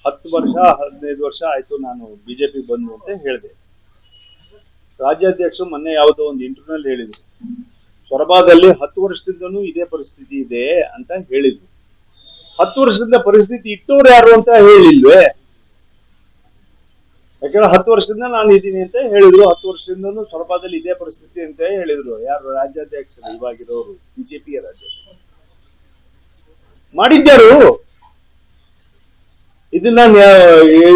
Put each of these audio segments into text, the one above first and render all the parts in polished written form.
10 ವರ್ಷ 15 ವರ್ಷ ಆಯ್ತು ನಾನು ಬಿಜೆಪಿ ಬಂದು ಅಂತ ಹೇಳಿದೆ. ರಾಜ್ಯಾಧ್ಯಕ್ಷರು ಮೊನ್ನೆ ಯಾವುದೋ ಒಂದು ಇಂಟರ್ವ್ಯೂನಲ್ಲಿ ಹೇಳಿದ್ರು, ಸೊರಬದಲ್ಲಿ 10 ವರ್ಷದಿಂದನೂ ಇದೇ ಪರಿಸ್ಥಿತಿ ಇದೆ ಅಂತ ಹೇಳಿದ್ರು. 10 ವರ್ಷದಿಂದ ಪರಿಸ್ಥಿತಿ ಇಟ್ಟವ್ರು ಯಾರು ಅಂತ ಹೇಳಿಲ್ವೇ? ಯಾಕಂದ್ರೆ 10 ವರ್ಷದಿಂದ ನಾನು ಇದ್ದೀನಿ ಅಂತ ಹೇಳಿದ್ರು. 10 ವರ್ಷದಿಂದನೂ ಸೊರಬದಲ್ಲಿ ಇದೇ ಪರಿಸ್ಥಿತಿ ಅಂತ ಹೇಳಿದ್ರು. ಯಾರು? ರಾಜ್ಯಾಧ್ಯಕ್ಷರು, ಇವಾಗಿರೋರು, ಬಿಜೆಪಿಯ ರಾಜ್ಯಾಧ್ಯಕ್ಷರು ಮಾಡಿದ್ಯಾರು. ಇದನ್ನ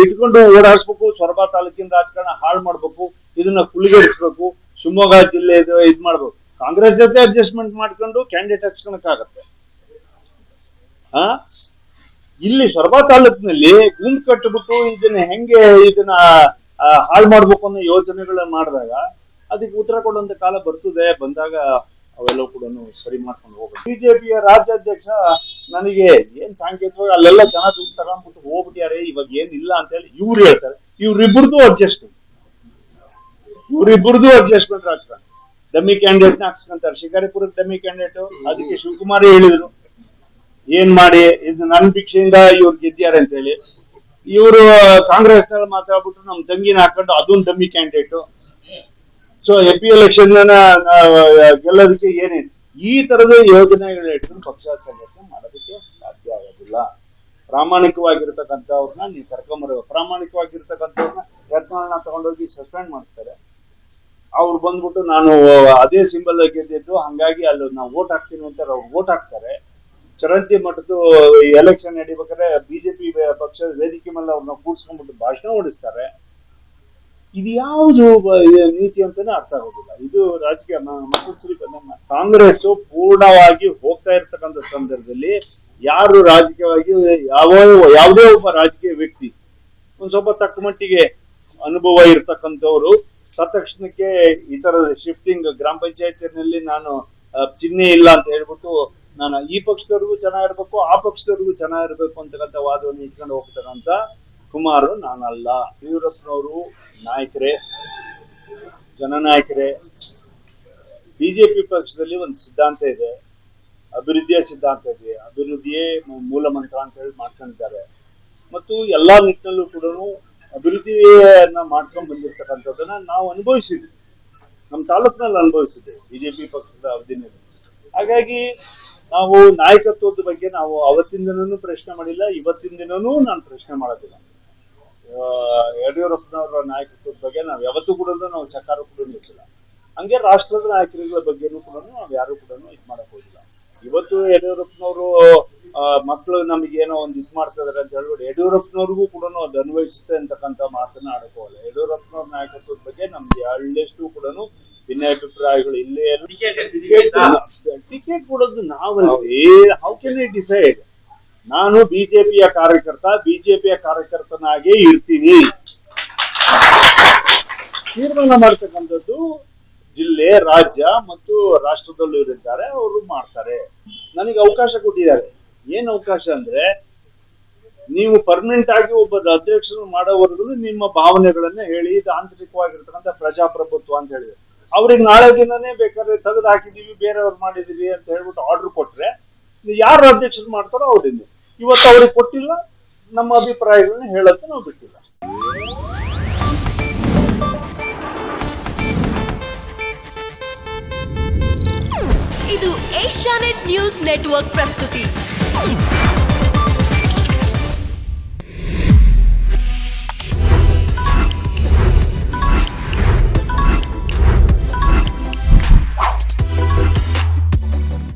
ಇಟ್ಕೊಂಡು ಓಡಾಡಿಸ್ಬೇಕು, ಸೊರಬ ತಾಲೂಕಿನ ರಾಜಕಾರಣ ಹಾಳು ಮಾಡ್ಬೇಕು, ಇದನ್ನ ಕುಳಿಗರಿಸ್ಬೇಕು, ಶಿವಮೊಗ್ಗ ಜಿಲ್ಲೆ ಇದ್ ಮಾಡ್ಬೇಕು. ಕಾಂಗ್ರೆಸ್ ಜೊತೆ ಅಡ್ಜಸ್ಟ್ಮೆಂಟ್ ಮಾಡ್ಕೊಂಡು ಕ್ಯಾಂಡಿಡೇಟ್ ಹಚ್ಕೊಳಕ್ಕಾಗತ್ತೆ? ಇಲ್ಲಿ ಸೊರಬ ತಾಲೂಕಿನಲ್ಲಿ ಗುಂಪು ಕಟ್ಟಿಬಿಟ್ಟು ಇದನ್ನ ಹಾಳು ಮಾಡ್ಬೇಕು ಅನ್ನೋ ಯೋಜನೆಗಳನ್ನ ಮಾಡಿದಾಗ ಅದಕ್ಕೆ ಉತ್ತರ ಕೊಡುವಂತ ಕಾಲ ಬರ್ತದೆ. ಬಂದಾಗ ಅವೆಲ್ಲವೂ ಕೂಡ ಸರಿ ಮಾಡ್ಕೊಂಡು ಹೋಗ್ಬೇಕು. ಬಿಜೆಪಿಯ ರಾಜ್ಯಾಧ್ಯಕ್ಷ ನನಗೆ ಏನ್ ಸಾಂಕೇತಿಕವಾಗಿ ಅಲ್ಲೆಲ್ಲ ಜನ ದುಡ್ಡು ತಗೊಂಡ್ಬಿಟ್ಟು ಹೋಗ್ಬಿಟ್ಟಾರೆ, ಇವಾಗ ಏನಿಲ್ಲ ಅಂತ ಹೇಳಿ ಇವ್ರು ಹೇಳ್ತಾರೆ. ಇವ್ರಿಬ್ರದ್ದು ಅಡ್ಜಸ್ಟ್ಮೆಂಟ್ ರಾಜಕಾರಣ. ಡಮ್ಮಿ ಕ್ಯಾಂಡಿಡೇಟ್ ನ ಹಾಕ್ಸ್ಕೊಂತಾರೆ. ಶಿಕಾರಿಪುರದ ಡಮ್ಮಿ ಕ್ಯಾಂಡಿಡೇಟ್, ಅದಕ್ಕೆ ಶಿವಕುಮಾರ್ ಹೇಳಿದ್ರು ಏನ್ ಮಾಡಿ ಇದು ನನ್ನ ಭಿಕ್ಷೆಯಿಂದ ಇವ್ರು ಗೆದ್ದಿದ್ದಾರೆ ಅಂತ ಹೇಳಿ. ಇವರು ಕಾಂಗ್ರೆಸ್ ನಲ್ಲಿ ಮಾತಾಡ್ಬಿಟ್ಟು ನಮ್ ತಂಗಿನ ಹಾಕೊಂಡು ಅದೊಂದು dummy candidate. So MP election ಗೆಲ್ಲೋದಕ್ಕೆ ಏನೇನು ಈ ತರದ ಯೋಜನೆಗಳು ಇಟ್ಕೊಂಡು ಪಕ್ಷ ಸಂಘಟನೆ ಮಾಡೋದಕ್ಕೆ ಸಾಧ್ಯ ಆಗೋದಿಲ್ಲ. ಪ್ರಾಮಾಣಿಕವಾಗಿರ್ತಕ್ಕಂಥವ್ರನ್ನ ನೀವು ಕರ್ಕೊಂಬರ್ಬೇಕು. ಪ್ರಾಮಾಣಿಕವಾಗಿರ್ತಕ್ಕಂಥವ್ರನ್ನ ಯತ್ನಗಳನ್ನ ತಗೊಂಡೋಗಿ ಸಸ್ಪೆಂಡ್ ಮಾಡ್ತಾರೆ. ಅವ್ರು ಬಂದ್ಬಿಟ್ಟು ನಾನು ಅದೇ ಸಿಂಬಲ್ ಗೆದ್ದಿದ್ದು, ಹಂಗಾಗಿ ಅಲ್ಲಿ ನಾವು ವೋಟ್ ಹಾಕ್ತೀನಿ ಅಂತ ಅವ್ರು ವೋಟ್ ಹಾಕ್ತಾರೆ. ಚರಂತಿ ಮಠದ್ದು ಎಲೆಕ್ಷನ್ ನಡಿಬೇಕಾದ್ರೆ ಬಿಜೆಪಿ ಪಕ್ಷದ ವೇದಿಕೆ ಮೇಲೆ ಅವ್ರನ್ನ ಕೂಡ್ಸ್ಕೊಂಡ್ಬಿಟ್ಟು ಭಾಷಣ ಓಡಿಸ್ತಾರೆ. ಇದು ಯಾವುದು ನೀತಿ ಅಂತಾನೆ ಅರ್ಥ ಆಗೋದಿಲ್ಲ. ಇದು ರಾಜಕೀಯ. ಕಾಂಗ್ರೆಸ್ ಪೂರ್ಣವಾಗಿ ಹೋಗ್ತಾ ಇರ್ತಕ್ಕಂಥ ಸಂದರ್ಭದಲ್ಲಿ ಯಾರು ರಾಜಕೀಯವಾಗಿ ಯಾವುದೇ ಒಬ್ಬ ರಾಜಕೀಯ ವ್ಯಕ್ತಿ ಒಂದ್ ಸ್ವಲ್ಪ ತಕ್ಕ ಮಟ್ಟಿಗೆ ಅನುಭವ ಇರ್ತಕ್ಕಂಥವ್ರು ತಕ್ಷಣಕ್ಕೆ ಈ ತರದ ಶಿಫ್ಟಿಂಗ್ ಗ್ರಾಮ ಪಂಚಾಯತಿನಲ್ಲಿ ನಾನು ಚಿಹ್ನೆ ಇಲ್ಲ ಅಂತ ಹೇಳ್ಬಿಟ್ಟು ನಾನು ಈ ಪಕ್ಷದವ್ರಿಗೂ ಚೆನ್ನಾಗಿರ್ಬೇಕು, ಆ ಪಕ್ಷದವ್ರಿಗೂ ಚೆನ್ನಾಗಿರ್ಬೇಕು ಅಂತಕ್ಕಂಥ ವಾದವನ್ನು ಇಟ್ಕೊಂಡು ಹೋಗ್ತಕ್ಕಂಥ ಕುಮಾರ್ ನಾನಲ್ಲ. ಯಡಿಯೂರಪ್ಪನವರು ನಾಯಕರೇ, ಜನನಾಯಕರೇ. ಬಿಜೆಪಿ ಪಕ್ಷದಲ್ಲಿ ಒಂದು ಸಿದ್ಧಾಂತ ಇದೆ, ಅಭಿವೃದ್ಧಿಯ ಸಿದ್ಧಾಂತ ಇದೆ. ಅಭಿವೃದ್ಧಿಯೇ ಮೂಲ ಮಂತ್ರ ಅಂತ ಹೇಳಿ ಮಾಡ್ಕೊಂಡಿದ್ದಾರೆ. ಮತ್ತು ಎಲ್ಲಾ ನಿಟ್ಟಿನಲ್ಲೂ ಕೂಡ ಅಭಿವೃದ್ಧಿಯನ್ನ ಮಾಡ್ಕೊಂಡ್ ಬಂದಿರ್ತಕ್ಕಂಥದ್ದನ್ನ ನಾವು ಅನುಭವಿಸಿದ್ವಿ, ನಮ್ಮ ತಾಲೂಕಿನಲ್ಲಿ ಅನುಭವಿಸಿದ್ವಿ ಬಿಜೆಪಿ ಪಕ್ಷದ ಅವಧಿನಲ್ಲಿ. ಹಾಗಾಗಿ ನಾವು ನಾಯಕತ್ವದ ಬಗ್ಗೆ ನಾವು ಅವತ್ತಿನ ದಿನನೂ ಪ್ರಶ್ನೆ ಮಾಡಿಲ್ಲ, ಇವತ್ತಿನ ದಿನನೂ ನಾನು ಪ್ರಶ್ನೆ ಮಾಡೋದಿಲ್ಲ. ಯಡಿಯೂರಪ್ಪನವರ ನಾಯಕತ್ವದ ಬಗ್ಗೆ ನಾವು ಯಾವತ್ತೂ ಕೂಡ ನಾವು ಸರ್ಕಾರ ಕೂಡ ನಿಲ್ಲಿಸಿಲ್ಲ. ಹಂಗೆ ರಾಷ್ಟ್ರದ ನಾಯಕರುಗಳ ಬಗ್ಗೆನೂ ಕೂಡ ನಾವು ಯಾರು ಕೂಡ ಇದು ಮಾಡಕ್ ಹೋಗಿಲ್ಲ. ಇವತ್ತು ಯಡಿಯೂರಪ್ಪನವರು ಮಕ್ಕಳು ನಮಗೇನೋ ಒಂದು ಇದು ಮಾಡ್ತಾ ಇದಾರೆ ಅಂತ ಹೇಳ್ಬಿಟ್ಟು ಯಡಿಯೂರಪ್ಪನವ್ರಿಗೂ ಕೂಡ ಅದು ಅನ್ವಯಿಸುತ್ತೆ ಅಂತಕ್ಕಂಥ ಮಾತನ್ನ ಆಡಕೋಲ್ಲ. ಯಡಿಯೂರಪ್ಪನವ್ರ ನಾಯಕತ್ವದ ಬಗ್ಗೆ ನಮ್ಗೆ ಎಳ್ಳಷ್ಟು ಕೂಡ ಭಿನ್ನಾಭಿಪ್ರಾಯಗಳು ಇಲ್ಲೇ. ಟಿಕೆಟ್ ಕೊಡೋದು ನಾವಲ್ಲಿ. How can I decide? ನಾನು ಬಿಜೆಪಿಯ ಕಾರ್ಯಕರ್ತನಾಗೇ ಇರ್ತೀನಿ. ತೀರ್ಮಾನ ಮಾಡ್ತಕ್ಕಂಥದ್ದು ಜಿಲ್ಲೆ, ರಾಜ್ಯ ಮತ್ತು ರಾಷ್ಟ್ರದಲ್ಲೂ ಇರಿದ್ದಾರೆ, ಅವರು ಮಾಡ್ತಾರೆ. ನನಗೆ ಅವಕಾಶ ಕೊಟ್ಟಿದ್ದಾರೆ. ಏನ್ ಅವಕಾಶ ಅಂದ್ರೆ, ನೀವು ಪರ್ಮನೆಂಟ್ ಆಗಿ ಒಬ್ಬ ಅಧ್ಯಕ್ಷರು ಮಾಡೋವರೆಗೂ ನಿಮ್ಮ ಭಾವನೆಗಳನ್ನ ಹೇಳಿ, ಇದು ಆಂತರಿಕವಾಗಿರ್ತಕ್ಕಂಥ ಪ್ರಜಾಪ್ರಭುತ್ವ ಅಂತ ಹೇಳಿದ್ರು. ಅವ್ರಿಗೆ ನಾಳೆ ದಿನನೇ ಬೇಕಾದ್ರೆ ತೆಗೆದು ಹಾಕಿದೀವಿ, ಬೇರೆಯವ್ರು ಮಾಡಿದೀವಿ ಅಂತ ಹೇಳ್ಬಿಟ್ಟು ಆರ್ಡರ್ ಕೊಟ್ರೆ ಯಾರು ಅಧ್ಯಕ್ಷರು ಮಾಡ್ತಾರೋ ಅವ್ರಿಂದ. ಇವತ್ತು ಅವ್ರಿಗೆ ಕೊಟ್ಟಿಲ್ಲ, ನಮ್ಮ ಅಭಿಪ್ರಾಯಗಳನ್ನ ಹೇಳಕ್ಕೆ ನಾವು ಬಿಟ್ಟಿಲ್ಲ. ಇದು ಏಷ್ಯಾನೆಟ್ ನ್ಯೂಸ್ ನೆಟ್ವರ್ಕ್ ಪ್ರಸ್ತುತಿ.